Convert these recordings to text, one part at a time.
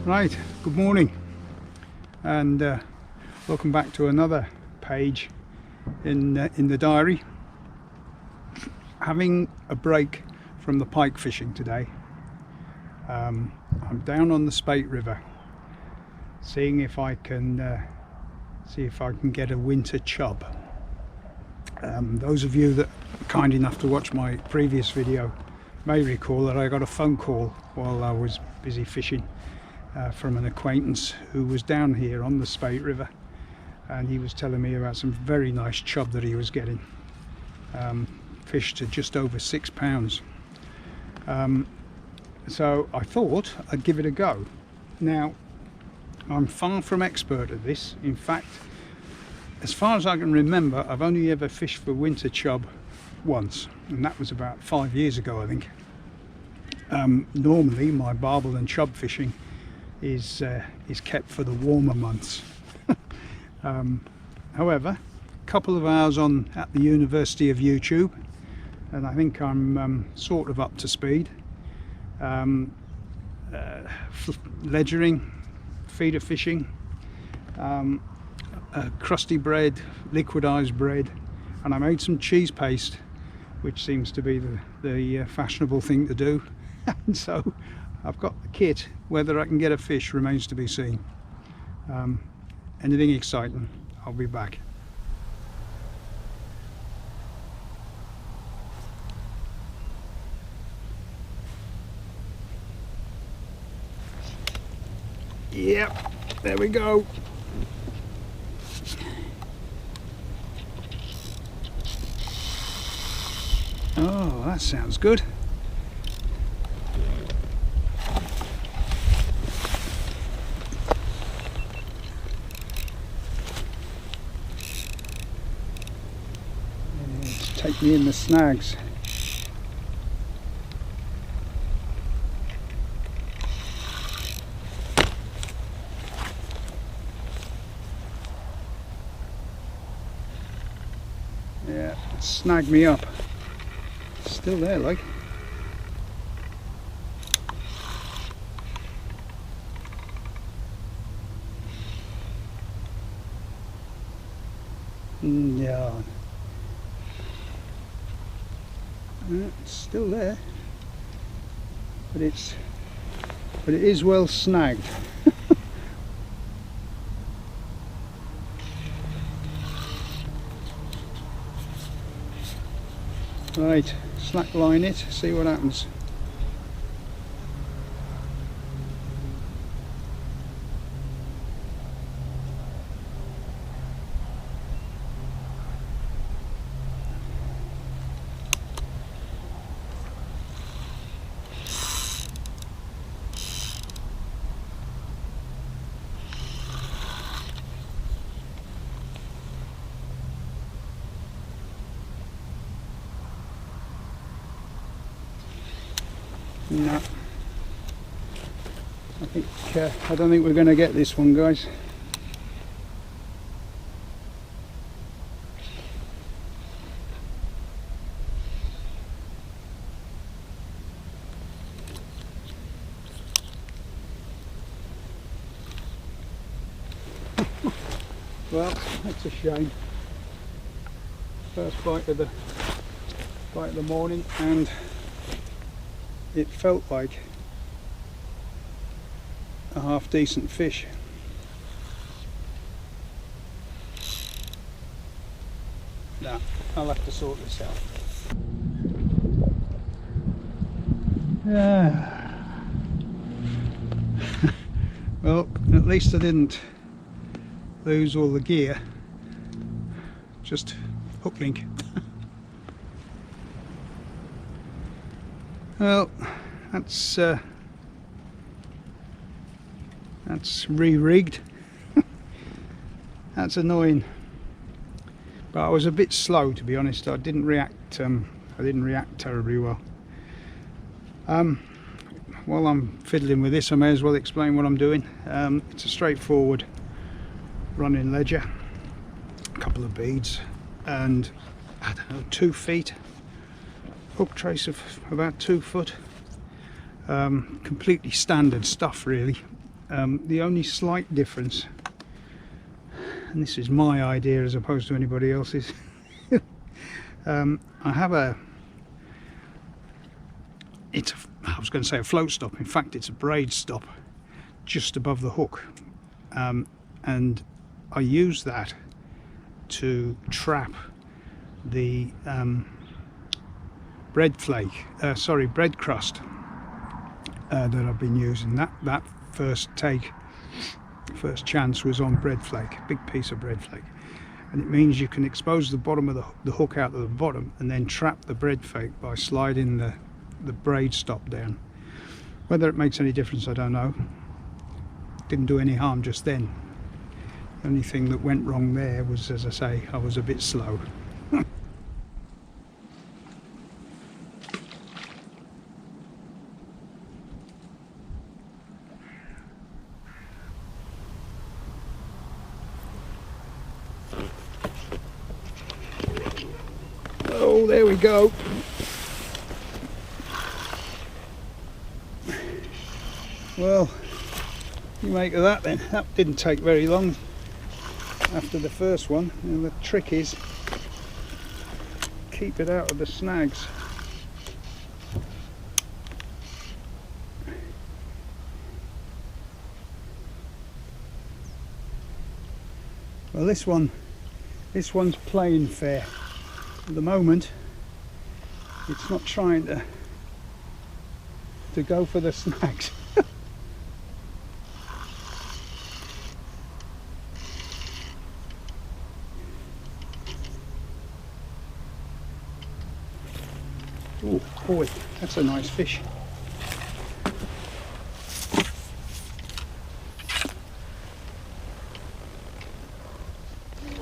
Right, good morning and welcome back to another page in the diary. Having a break from the pike fishing today. I'm down on the Spate River seeing if I can get a winter chub. Those of you that are kind enough to watch my previous video may recall that I got a phone call while I was busy fishing from an acquaintance who was down here on the Spate River, and he was telling me about some very nice chub that he was getting, fished to just over £6. So I thought I'd give it a go. Now, I'm far from expert at this. In fact, as far as I can remember, I've only ever fished for winter chub once, and that was about 5 years ago, I think. Normally my barbel and chub fishing is kept for the warmer months. However, a couple of hours on at the University of YouTube, and I think I'm sort of up to speed. Ledgering, feeder fishing, crusty bread, liquidized bread, and I made some cheese paste, which seems to be the fashionable thing to do. And so I've got the kit. Whether I can get a fish remains to be seen. Anything exciting, I'll be back. Yep, there we go. Oh, that sounds good. Take me in the snags. Yeah, snag me up. Still there, like. Yeah. It's still there, but it is well snagged. Right, slack line it, see what happens. No, I don't think we're going to get this one, guys. Well, that's a shame. First bite of the morning, and it felt like a half decent fish. Nah, I'll have to sort this out. Yeah. Well, at least I didn't lose all the gear, just hook link. Well, that's re-rigged. That's annoying, but I was a bit slow, to be honest. I didn't react terribly well. While I'm fiddling with this, I may as well explain what I'm doing. It's a straightforward running ledger, a couple of beads, and I don't know, 2 feet, hook trace of about 2 foot, Completely standard stuff really. The only slight difference, and this is my idea as opposed to anybody else's, I have I was going to say a float stop, in fact it's a braid stop just above the hook, and I use that to trap the bread crust that I've been using. That first chance was on bread flake, big piece of bread flake, and it means you can expose the bottom of the hook out to the bottom and then trap the bread flake by sliding the braid stop down. Whether it makes any difference I don't know. Didn't do any harm just then. The only thing that went wrong there was, as I say, I was a bit slow. Oh, there we go. Well, you make of that then. That didn't take very long after the first one, and the trick is keep it out of the snags. Well, this one's playing fair. At the moment it's not trying to go for the snags. Oh boy, that's a nice fish.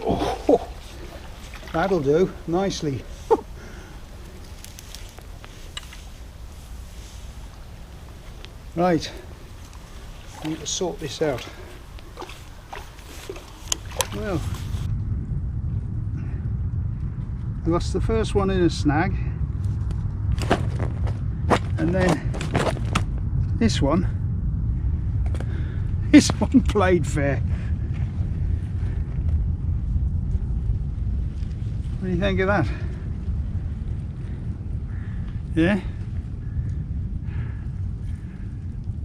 Oh, that'll do nicely. Right, I need to sort this out. Well, I lost the first one in a snag, and then this one played fair. What do you think of that? Yeah?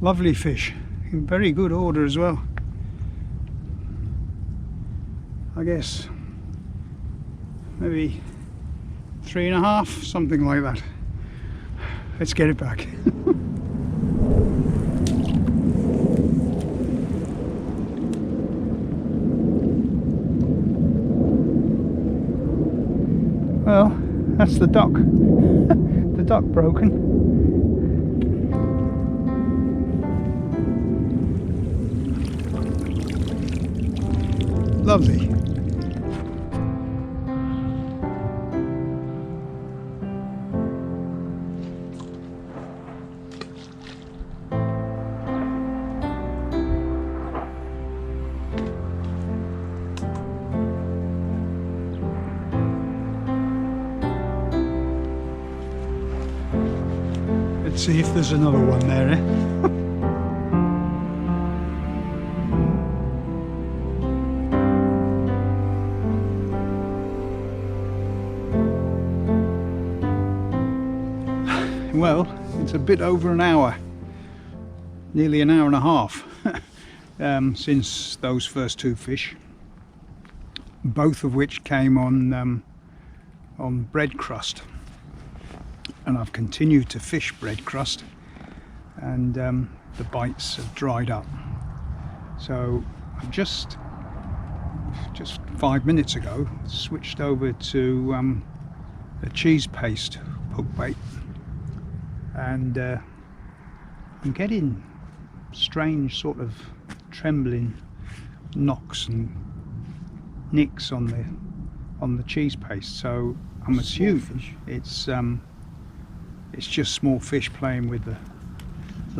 Lovely fish, in very good order as well. I guess maybe 3.5, something like that. Let's get it back. Well, that's the dock. The dock broken. Lovely. Let's see if there's another one there, eh? Well, it's a bit over an hour, nearly an hour and a half since those first two fish, both of which came on bread crust, and I've continued to fish bread crust, and the bites have dried up. So I've just 5 minutes ago switched over to a cheese paste hook bait. And I'm getting strange sort of trembling knocks and nicks on the cheese paste, so I'm assuming it's just small fish playing with the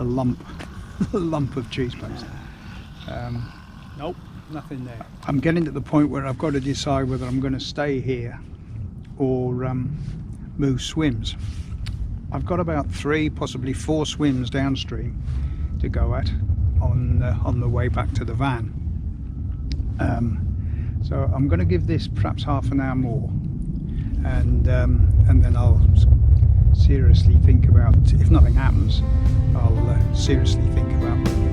lump the lump of cheese paste. Nope, nothing there. I'm getting to the point where I've got to decide whether I'm going to stay here or move swims. I've got about 3, possibly 4 swims downstream to go at on the way back to the van. So I'm going to give this perhaps half an hour more, and then I'll seriously think about, if nothing happens, I'll seriously think about moving.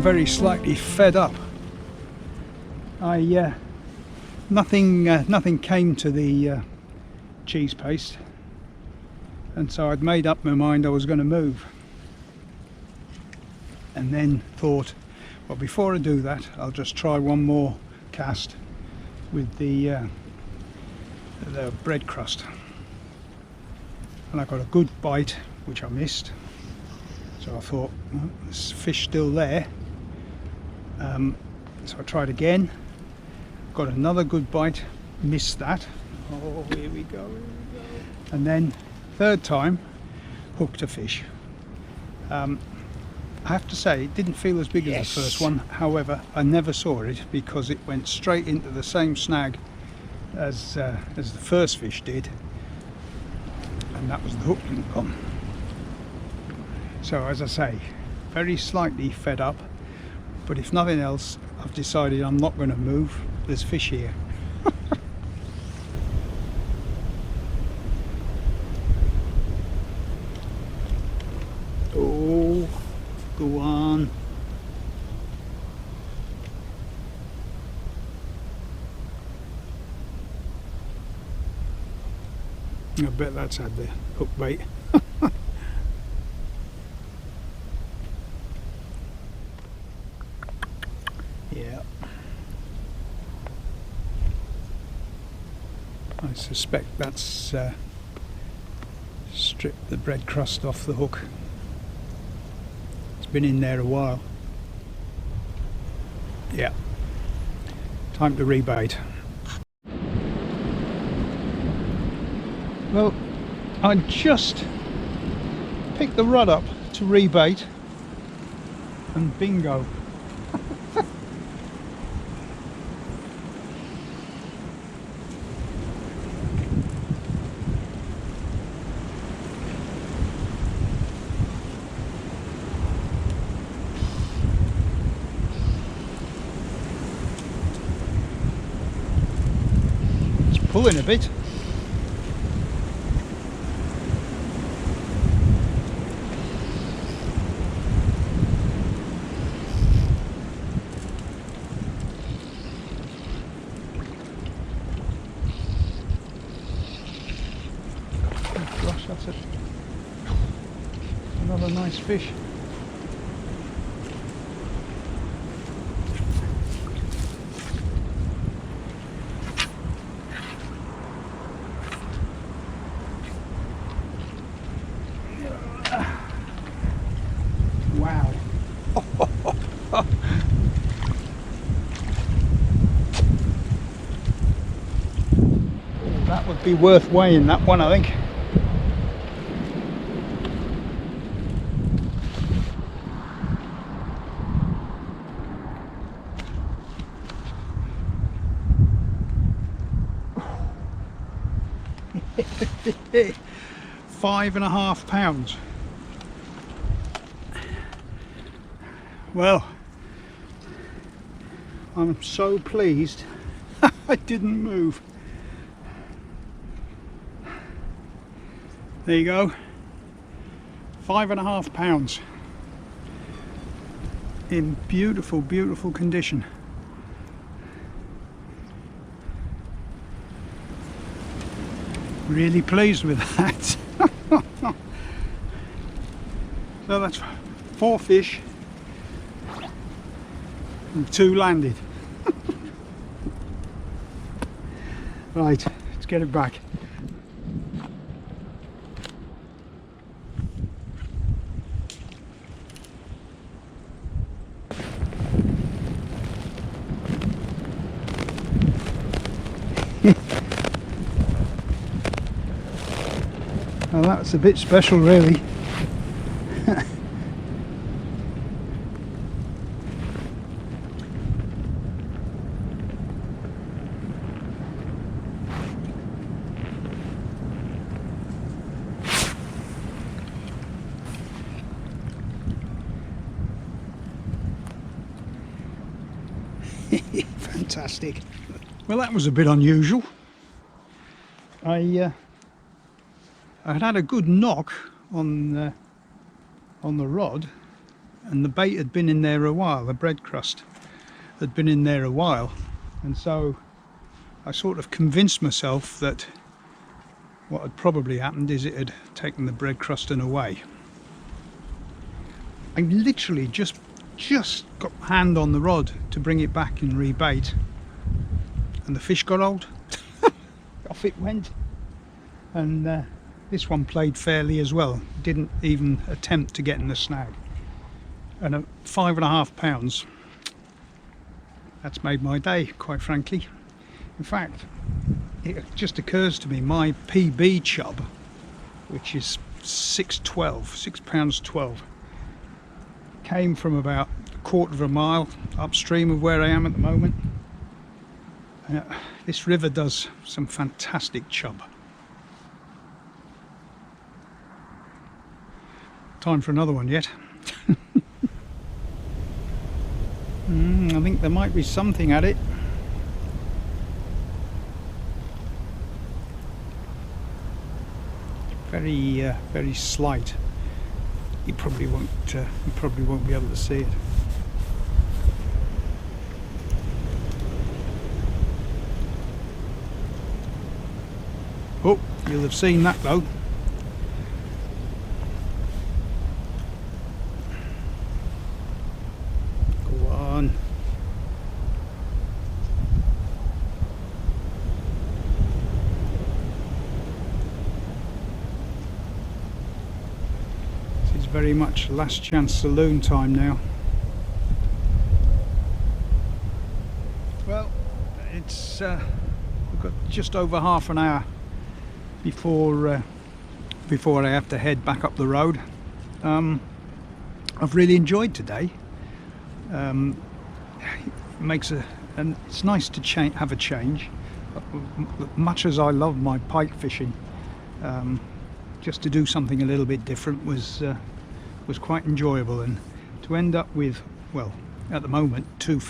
Very slightly fed up. Nothing came to the cheese paste, and so I'd made up my mind I was going to move, and then thought, well, before I do that, I'll just try one more cast with the bread crust. And I got a good bite, which I missed, so I thought, well, this fish still there. So I tried again, got another good bite, missed that. Oh, here we go. And then third time, hooked a fish. I have to say, it didn't feel as big as the first one. However, I never saw it because it went straight into the same snag as the first fish did, and that was the hook link on. So as I say, very slightly fed up. But if nothing else, I've decided I'm not going to move. There's fish here. Oh, go on. I bet that's had the hook bait. Yeah. I suspect that's stripped the bread crust off the hook. It's been in there a while. Yeah. Time to rebait. Well, I just picked the rod up to rebait, and bingo. Pulling a bit. Oh gosh, that's it. Another nice fish. Wow. That would be worth weighing, that one, I think. £5.5. Well, I'm so pleased I didn't move. There you go, £5.5 in beautiful, beautiful condition. Really pleased with that. So that's 4 fish and 2 landed. Right, let's get it back. Well, that's a bit special really. Fantastic. Well, that was a bit unusual. I had a good knock on the rod, and the bait had been in there a while. The bread crust had been in there a while, and so I sort of convinced myself that what had probably happened is it had taken the bread crusting away. I literally just got my hand on the rod to bring it back and rebait, and the fish got old. Off it went, and this one played fairly as well, didn't even attempt to get in the snag, and at 5.5 pounds, that's made my day, quite frankly. In fact, it just occurs to me, my PB chub, which is 6 pounds 12, came from about a quarter of a mile upstream of where I am at the moment. This river does some fantastic chub. Time for another one yet. I think there might be something at it. Very slight. You probably won't be able to see it. Oh, you'll have seen that though. Go on. This is very much last chance saloon time now. Well, it's we've got just over half an hour before I have to head back up the road. I've really enjoyed today. It's nice to have a change. Much as I love my pike fishing, just to do something a little bit different was quite enjoyable, and to end up with, well, at the moment, two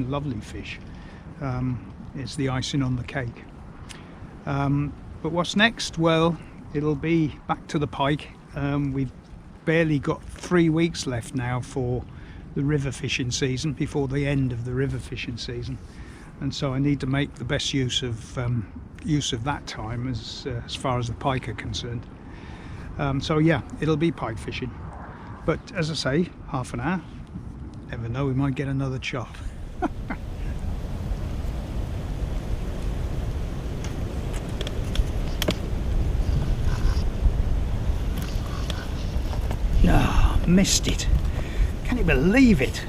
lovely fish, is the icing on the cake. But what's next? Well, it'll be back to the pike. We've barely got 3 weeks left now for the river fishing season, before the end of the river fishing season, and so I need to make the best use of that time as far as the pike are concerned. So yeah, it'll be pike fishing, but as I say, half an hour. Never know, we might get another chop. No, missed it. Can you believe it?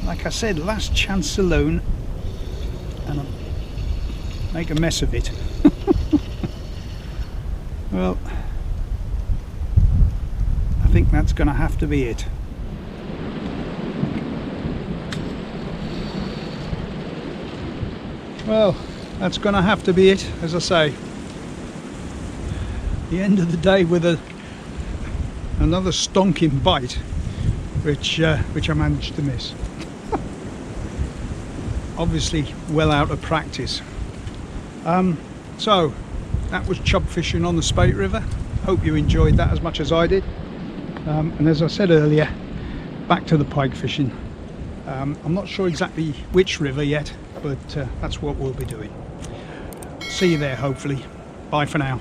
Like I said, last chance saloon, and I'll make a mess of it. Well, I think that's going to have to be it. Well, that's going to have to be it, as I say. The end of the day with another stonking bite, which I managed to miss. Obviously well out of practice. So that was chub fishing on the Spate River. Hope you enjoyed that as much as I did. And as I said earlier, back to the pike fishing. I'm not sure exactly which river yet, but that's what we'll be doing. See you there, hopefully. Bye for now.